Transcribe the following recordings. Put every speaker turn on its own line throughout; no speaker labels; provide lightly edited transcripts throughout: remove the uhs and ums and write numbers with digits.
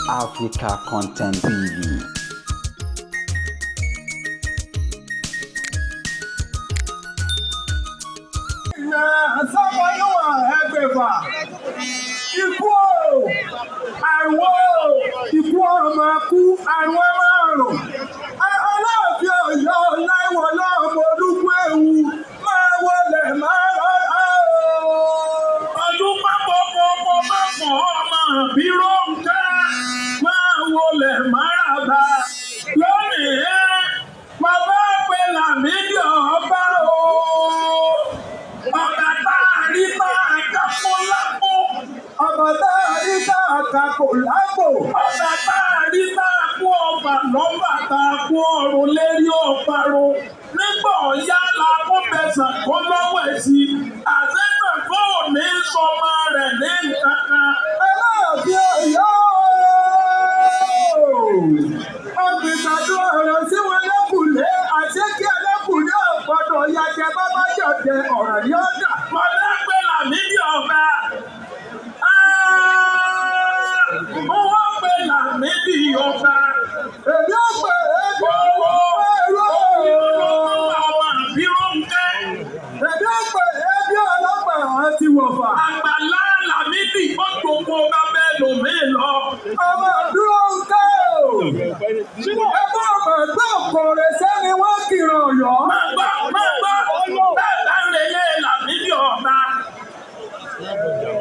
Africa Content TV.
Ikú àìwọ́ ikú ọmọ kú àìwọ́ márùn-ún. Aláàfin Ọ̀yọ́ láìwọ̀ lọ́mọ olúkú ewu máa wọlé máa rọ́ra o. Ọdún pápọ̀ ọmọ bírò ń ká máa wọlé máa ràbà. Lónìí bàbá pé Lámídì ọba o. Ọ̀gá tá a rí bá a kápó lápò. Ọba tá a rí tá a kápó lápò. Ọba tá a rí tá a kó ọba lọ́ba tá a kó ọrùn lérí ọ̀parun. Nígbà ọ̀yá la kó bẹ̀sán kó lọ́wọ́ ẹ̀ sí. Àtẹ̀sán kó ò ní sọmọ rẹ̀ ní nǹkan kan. Aláàfin Ọ̀yọ́. Ọ̀gbìnàdó ọ̀rọ̀ sí wọn lẹ́kùnlé àti kí ẹlẹ́kùnlé ọ̀gbọ́dọ̀ yàjẹ bábá jọ̀jẹ ọ̀rọ̀ ní ọ̀dà. Mọ̀lá pé Lámídì ọba. Wọ́n pe Lámídì ọba. Èmi ò pè é bí owó ẹ̀rọ ọmọ àbírò ń kẹ́. Èmi ò pè é bí ọlọ́pàá àti wọ̀fà. Àgbàlá Lámídì ó gbogbo ọba bẹ́ẹ̀ lòmí lọ. Ọmọ àbírò ń kẹ́ o. Ẹgbẹ́ ọmọ ẹgbẹ́ òkòrè sẹ́ni wọ́n kìrọ̀ Ọ̀yọ́. Má gbọ́ bẹ́ẹ̀ bá ń relé Lámídì ọba.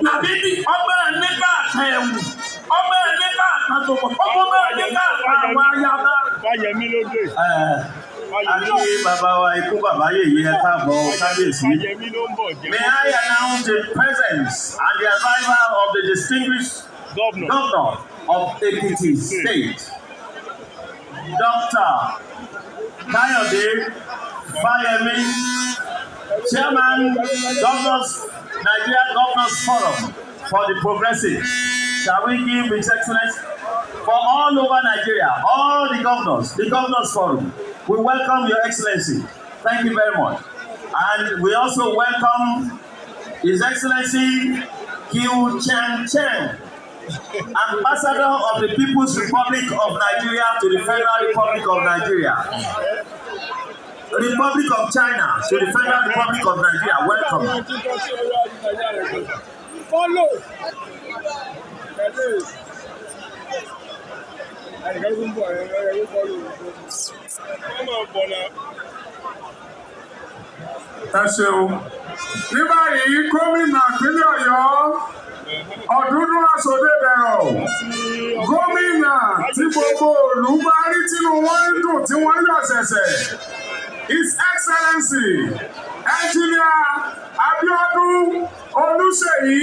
Lámídì ọba nígbà àtẹ̀wù. Ọba nígbà àtàtòkò. Ọba nígbà àwọn ayaba.
Fáyẹmí ló dé.
Àti bàbá wa ikú bàbá yèyé ẹ káàbọ̀ kábíyèsí. May I announce the presence and the arrival of the distinguished governor of Ekiti State, Dr. Kayode Fáyẹmí, Chairman, Nigeria Governors Forum for the Progressive. Shall we give His Excellency for all over Nigeria, all the Governors Forum. We welcome Your Excellency. Thank you very much. And we also welcome His Excellency Kiu Chen, Ambassador of the People's Republic of Nigeria to the Federal Republic of Nigeria. Republic of China to the Federal Republic of Nigeria. Welcome.
Follow.
Ẹ ṣeun. Ní báyìí gómìnà ìpínlẹ̀ Ọ̀yọ́ Ọ̀dúndún Àsọdébẹ̀rọ̀, gómìnà tí gbogbo ìlú bá rí tínú wọn ń dùn tí wọ́n yọ̀ ṣẹ̀ṣẹ̀. His Excellency Engineer Abiodun Olúṣèyí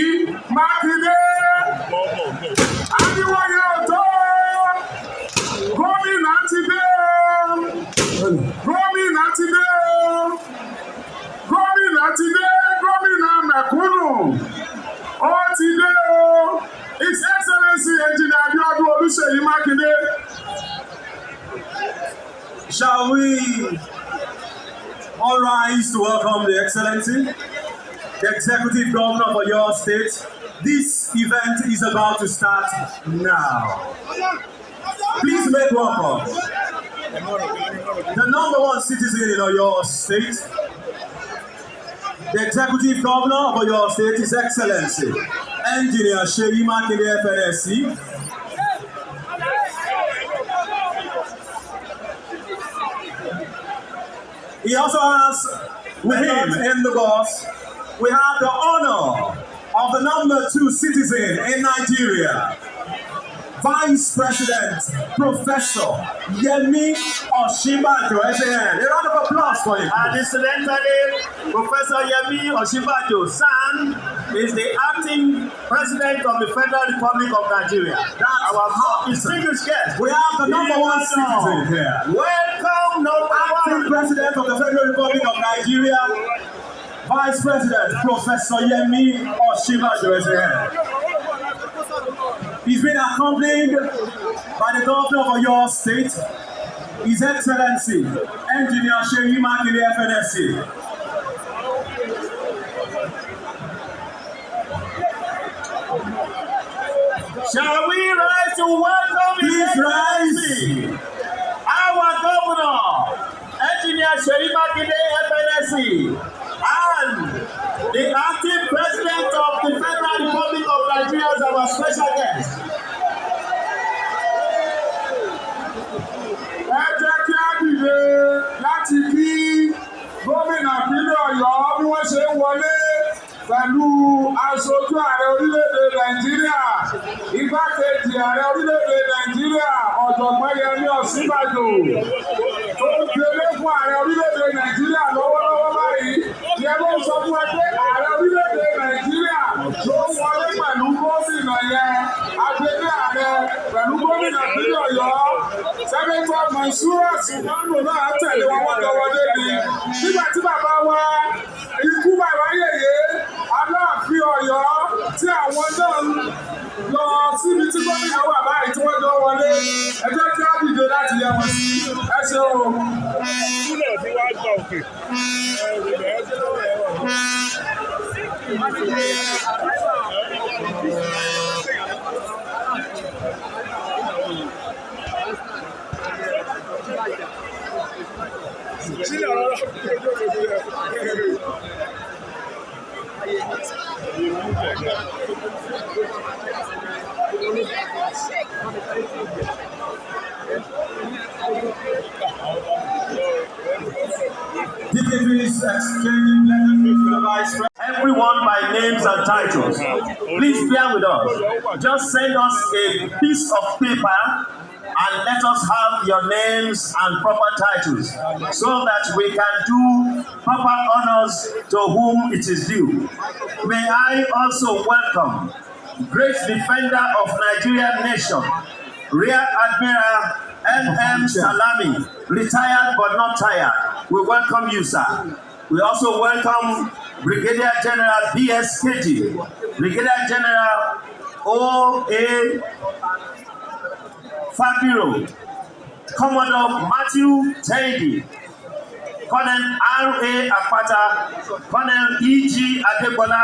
Mákindé. Adéwọ̀yẹ ọ̀tọ̀ gómìnà ti dé o. Gómìnà ti dé o. Gómìnà ti dé, gómìnà mẹ̀kúnnù. Ó ti dé o. His Excellency Engineer Abiodun Olúṣèyí Mákindé.
Shall we all rise to welcome the Excellency, the Executive Governor for your state? This event is about to start now. Please make welcome the #1 citizen in your state, the Executive Governor for your state, His Excellency Engineer Seyi Makinde FNSC. He also has with him in the bus, we have the honor of the #2 citizen in Nigeria, Vice President Professor Yemi Osinbajo. A round of applause for him. And incidentally, Professor Yemi Osinbajo's son is the acting president of the Federal Republic of Nigeria. That's our most distinguished guest. We have the #1 citizen here. Welcome, acting president of the Federal Republic of Nigeria, Vice President Professor Yemi Osinbajo is here. He's been accompanied by the governor of your state, His Excellency Engineer Seyi Makinde FNSC.
Shall we rise to welcome His Excellency, our Governor, Engineer Seyi Makinde, FNSC, and the acting President of the Federal Republic of Nigeria as our special guest. Ẹ jẹ́ kí á dìde láti kí gómìnà ìpínlẹ̀ Ọ̀yọ́ bí wọ́n ṣe ń wọlé pẹ̀lú aṣojú ààrẹ orílẹ̀-èdè Nàìjíríà, igbákejì ààrẹ orílẹ̀-èdè Nàìjíríà, ọ̀jọ̀gbọ́n Yẹmí Osinbajo tó ń gbélé fún ààrẹ orílẹ̀-èdè Nàìjíríà lọ́wọ́lọ́wọ́ báyìí. Ìyẹn ló ń sọ fún ẹ pé ààrẹ orílẹ̀-èdè Nàìjíríà ló ń wọlé pẹ̀lú gómìnà yẹn, agbègbè ààrẹ pẹ̀lú gómìnà ìpínlẹ̀ Ọ̀yọ́. Sẹ́nẹ́tọ̀ Mọ̀ṣúrà Ṣùgbọ́n náà tẹ̀lé wọn wọ́n wọlé ni. Nígbà tí bàbá wa ikú bàbá yèyé Aláàfin Ọ̀yọ́ tí àwọn náà ń lọ síbi tí gómìnà wà báyìí tí wọ́n jọ wọlé. Ẹ jẹ́ kí á dìde láti yẹ wọn sí. Ẹ ṣeun.
Kúlẹ̀ tí wàá gba òkè.
Everyone by names and titles. Please bear with us. Just send us a piece of paper and let us have your names and proper titles so that we can do proper honors to whom it is due. May I also welcome great defender of Nigerian nation, Rear Admiral M.M. Salami, retired but not tired. We welcome you, sir. We also welcome Brigadier General B.S. Keji, Brigadier General O.A. Fabiro, Commodore Matthew Teddy, Colonel R.A. Akpata, Colonel E.G. Adebola,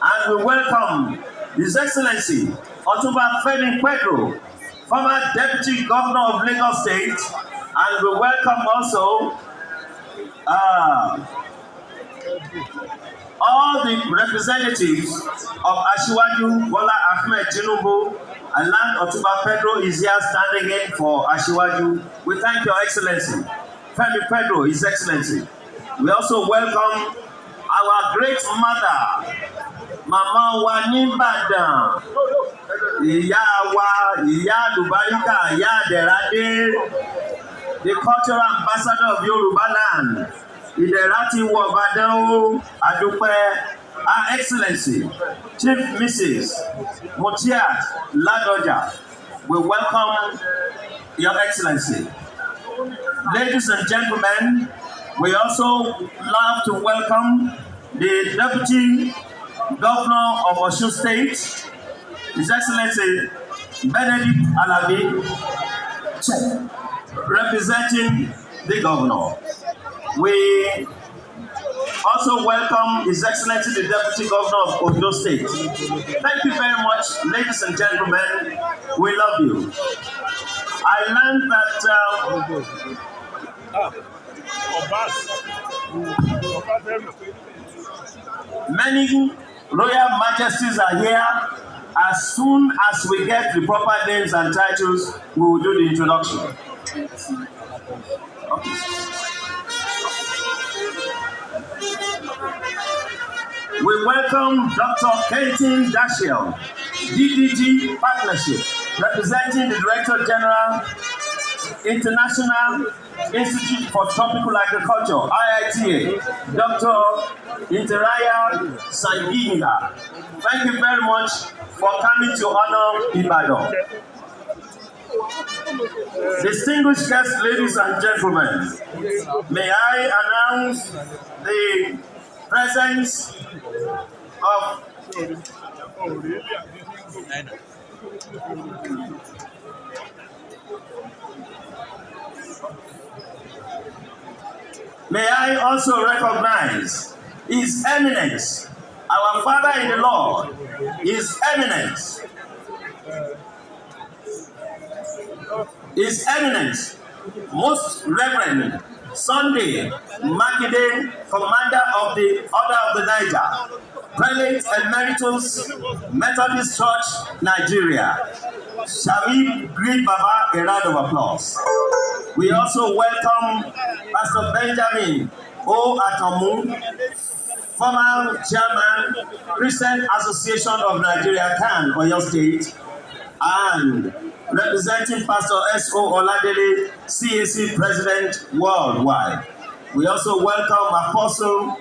and we welcome His Excellency Otumba Femi Pedro, former Deputy Governor of Lagos State, and we welcome also all the representatives of Asiwaju Bola Ahmed Tinubu, and Land Otumba Pedro is here standing in for Asiwaju. We thank Your Excellency, Femi Pedro, His Excellency. We also welcome our great mother, Mama wa Olubadan, Ìyá wa, Ìyá Àlùbáríkà, Ìyá Àdẹ̀rádé, the cultural ambassador of Yorubaland. Ìdẹ̀rá wọ Ìbàdàn o, àdúpẹ́. Her Excellency, Chief Mrs. Motiat Ladoja, we welcome Your Excellency. Ladies and gentlemen, we also love to welcome the Deputy Governor of Osun State, His Excellency Benedict Alabi, representing the Governor. We also welcome His Excellency the Deputy Governor of Ondo State. Thank you very much, ladies and gentlemen. We love you. I learned that many royal majesties are here. As soon as we get the proper names and titles, we will do the introduction. Okay. We welcome Dr. Kentin Dashiell, DDG Partnership, representing the Director General, International Institute for Tropical Agriculture, IITA, Dr. Interaya Sanginga. Thank you very much for coming to honor Ibadan. Distinguished guests, ladies and gentlemen, may I announce the presence of May I also recognize His Eminence, our Father in the Lord, His Eminence,
His Eminence, Most Reverend Sunday Makinde, Commander of the Order of the Niger, Prelate Emeritus, Methodist Church, Nigeria. Shall we greet Baba a round of applause? We also welcome Pastor Benjamin O. Atomu, former Chairman, Christian Association of Nigeria, CAN, Oyo State, and representing Pastor S.O. Oladele, CAC President Worldwide. We also welcome Apostle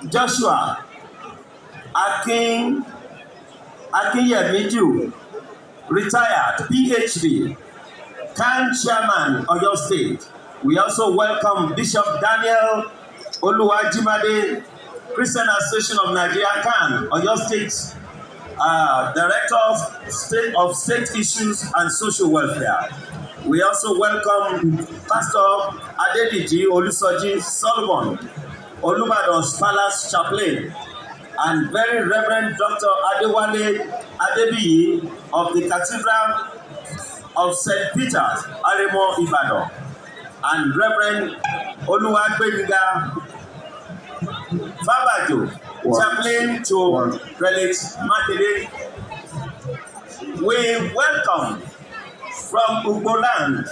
Joshua Akinyemiju, retired PhD, CAN Chairman, Oyo State. We also welcome Bishop Daniel Oluwajimade, Christian Association of Nigeria, CAN, Oyo State, Director of State Issues and Social Welfare. We also welcome Pastor Adediji Olusoji Solomon, Olubadan's Palace Chaplain, and Very Reverend Dr. Adewale Adebiyi of the Cathedral of St. Peter's, Aremo, Ibadan, and Reverend Oluwagbeyiga Fabajo, Chaplain to Prelate Makinde. We welcome from Ugboland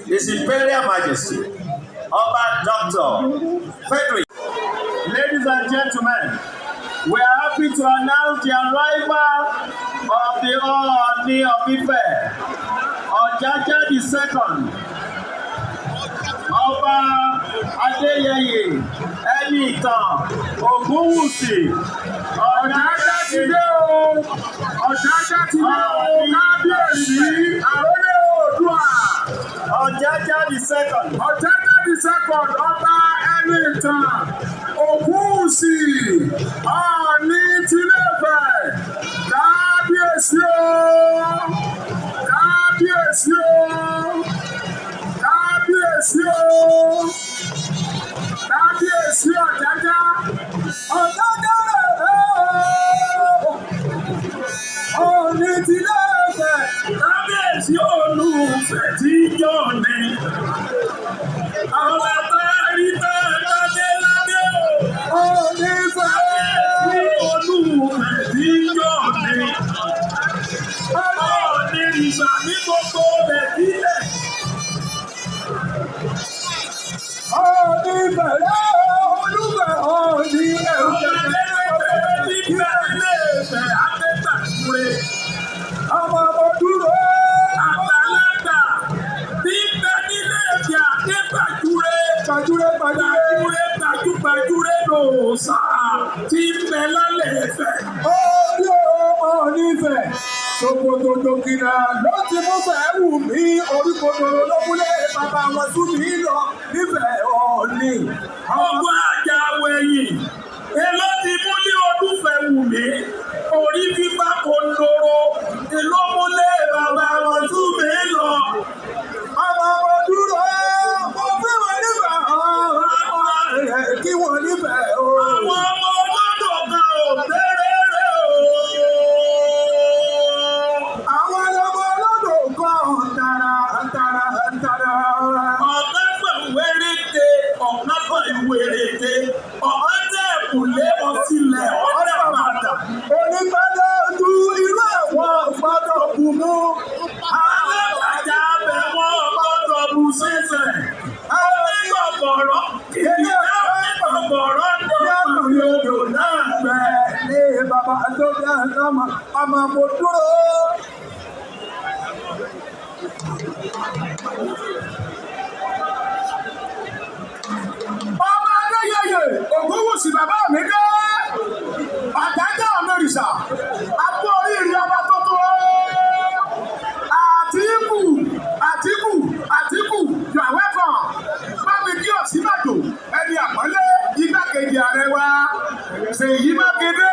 His Imperial Majesty, Oba Dr. Frederick. Ladies and gentlemen, we are happy to announce the arrival of the Ooni of Ife, Ọjájá II, Ọba Adéyẹyè Ẹnìtàn Ògúnwùsì. Ọjájá ti dé o, Ọjájá ti dé o, kábíyèsí àrólé Oòduà. Ọjájá II. Ọjájá II, Ọba Ẹnìtàn Ògúnwùsì, Ọọ̀ni tìlẹ̀-Ifẹ̀. Kábíyèsí o, kábíyèsí o, kábíyèsí o, kábíyèsí Ọjájá. Ọjájá rẹ̀ o, Ọọ̀ni tìlẹ̀-Ifẹ̀. Kábíyèsí Olúfẹ̀ tí yọ̀ ni. Àwọn àtàrí tẹ́lẹ̀ ládé o. Ọọ̀ni Ifẹ̀ Olúfẹ̀ tí yọ̀ ni. Ọọ̀ni ìṣà ní gbogbo rẹ̀ sílẹ̀. Ọọ̀ni Ifẹ̀ Olúfẹ̀ Ọọ̀ni ẹ̀rù jẹ̀jẹ̀ ní Ilé-Ifẹ̀ Adétàkùrẹ́. Ọmọ dúró àgbàlagbà tí ń bẹ nílé-Ifẹ̀ Adétàkùrẹ́. Gbajúre lòòṣà tí ń bẹ lálẹ́ Ifẹ̀. Ọọ̀ni Ifẹ̀. Ṣòkòtò jòkìrà ló ti mú fẹ́ wù mí, orí kodoro ló múlẹ̀ bàbá wọn tún mí lọ nífẹ̀ẹ́ Ọọ̀ni. Ọgbọ́n àjà wẹ̀yìn, èló ti múlẹ̀ ọdún fẹ́ wù mí, orí fífá kòndòrò, èló múlẹ̀ bàbá wọn tún mí lọ. Ọmọ dúró, mo fẹ́ wọn nífẹ̀ẹ́ kí wọ́n nífẹ̀ẹ́ o. Àwọn ọmọ ọlọ́dọ̀ kan ò bẹ̀rẹ̀ rẹ̀ o. Àwọn ọmọ ọlọ́dọ̀ kan tara. Ọ̀gá gbẹ̀wérete, ọ̀gá gbẹ̀wérete, ọ̀gá tẹ̀ kùlé ọtílẹ̀ ọ̀rẹ́ bàtà. Onígbàdá ojú irú ẹ̀wọ̀n gbọ́dọ̀ bù mú. Alábàjá bẹ̀ wọ́n gbọ́dọ̀ bù sísẹ̀. Onígbàgbọ̀rọ̀ kìí gbàgbọ̀rọ̀ lórí odò náà gbẹ. Ní bàbá tó bí ọmọ mo dúró. Ọba Adéyẹyè Ògúnwùsì bàbá mi dé. Ọjájá Ọ̀nàrìṣà, a kú oríire ọba tuntun. Atiku, you are welcome. Bámi kí Osinbajo, ẹni àpọ́nlé, igbákejì ààrẹ wa. Ṣèyí Mákindé,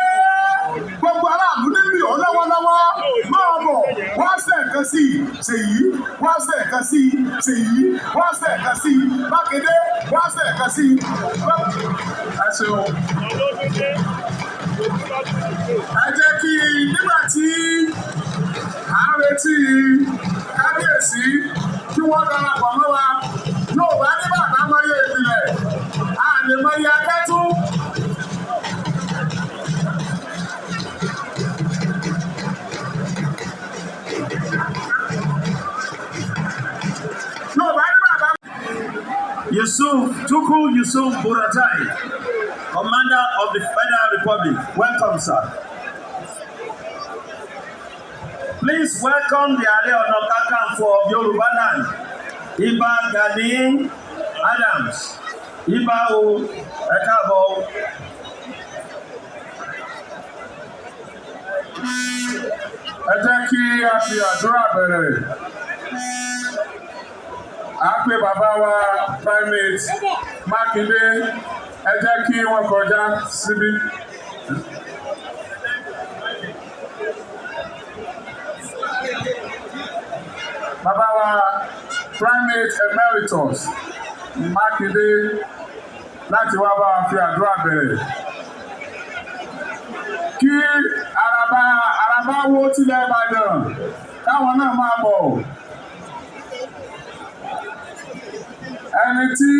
gbogbo aráàlú níbi ọ̀ lọ́wọ́lọ́wọ́. Máa bọ̀, wọ́n ṣẹ̀ kan sí i. Ṣèyí, wọ́n ṣẹ̀ kan sí i. Ṣèyí, wọ́n ṣẹ̀ kan sí i. Mákindé, wọ́n ṣẹ̀ kan sí i. Ẹ ṣeun.
Ẹ jẹ́ kí nígbà tí à ń retí kábíyèsí kí wọ́n darapọ̀ mọ́ wa, yóò bá ní bàbá mọ́yé ìpìlẹ̀, a lè mọ́yé akẹ́tù.
Atiku Yusuf Buratai, Commander of the Federal Republic. Welcome, sir. Please welcome the Ààrẹ Ọ̀nà Kakanfò of Yorubaland, Iba Gani Adams. Iba o, ẹ káàbọ̀.
Ẹ jẹ́ kí a fi àdúrà bẹ̀rẹ̀. A pè bàbá wa Primate Mákindé, ẹ jẹ́ kí wọ́n kọjá síbí. Bàbá wa Primate Emeritus Mákindé láti wá bá wa fi àdúrà bẹ̀rẹ̀. Kí Àràbá wó tilẹ̀ Ìbàdàn, káwọn náà máa bọ̀. Ẹni tí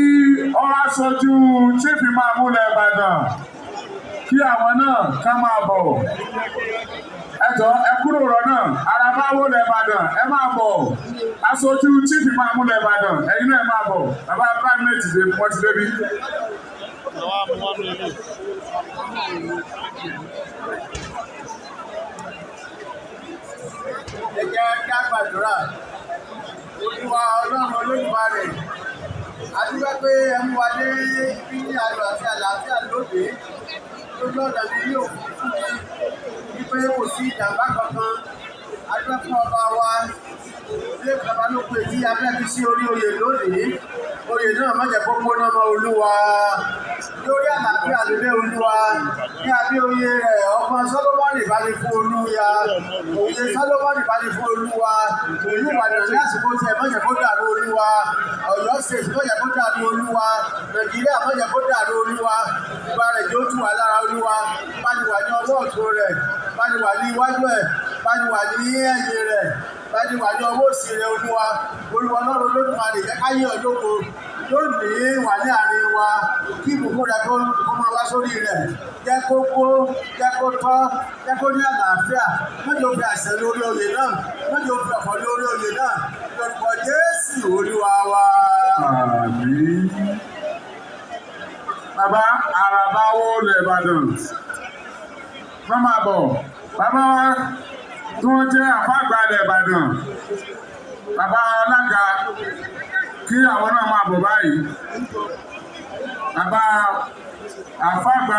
ó wá ṣojú Chief Imam Ìbàdàn, kí àwọn náà ká máa bọ̀. Ẹ jọ̀ọ́ ẹ kúrò lọ́nà, Àràbá wó Ìbàdàn, ẹ máa bọ̀. Aṣojú Chief Imam Ìbàdàn, ẹ̀yin náà ẹ máa bọ̀. Bàbá Primate wọ́n ti débi.
Ẹ jẹ́ kí a gbàdúrà. Olúwa Ọlọ́run Olódùmarè, a dúpẹ́ pé ẹ mú wa dé ibi ní ayọ̀ àti àlàáfíà lóde. Lójú ọ̀nà mi ní òfurufú mi wípé kò sí ìjàmbá kankan. A dúpẹ́ fún ọba wa ilé ìjọba ló pè tí abẹ́bí sí orí oyè lónìí. Oyè náà má jẹ́ kó gbóná mọ́ Olúwa. Lórí àlàáfíà lóde Olúwa. Ní abẹ́ oyè rẹ̀, ọgbọ́n Sólómọ́nì bá ní fún Olúwa. Òye Sólómọ́nì bá ní fún Olúwa. Ìlú Ìbàdàn ní àsìkò tí ẹ má jẹ́ kó dàrú Olúwa. Ọ̀yọ́ State má jẹ́ kó dàrú Olúwa. Nàìjíríà má jẹ́ kó dàrú Olúwa. Ìgbà rẹ̀ yóò tù wá lára Olúwa. Bá ní wà ní ọwọ́ ọ̀tún rẹ̀. Bá ní wà ní iwájú ẹ̀. Bá ní wà ní ẹ̀yìn rẹ̀. Bá ní wà ní ọwọ́ òsì rẹ̀ Olúwa. Olúwa Ọlọ́run Olódùmarè jẹ́ ká yé ọ lógo. Lónìí wà ní àárín wa, kí ìbùkún rẹ̀ kó máa wá sórí rẹ̀. Jẹ́ kó gbó, jẹ́ kó tọ́, jẹ́ kó ní àlàáfíà. Mọ́jọ fi àṣẹ lórí oyè náà. Mọ́jọ fi ọ̀fọ̀ lórí oyè náà. Lórúkọ Jésù Olúwa wa.
Àmín. Bàbá Àràbá wó Ìbàdàn. Wọ́n máa bọ̀. Bàbá wa tí wọ́n jẹ́ àfáàgbà Ìbàdàn. Bàbá alága, kí àwọn náà máa bọ̀ báyìí. Bàbá àfáàgbà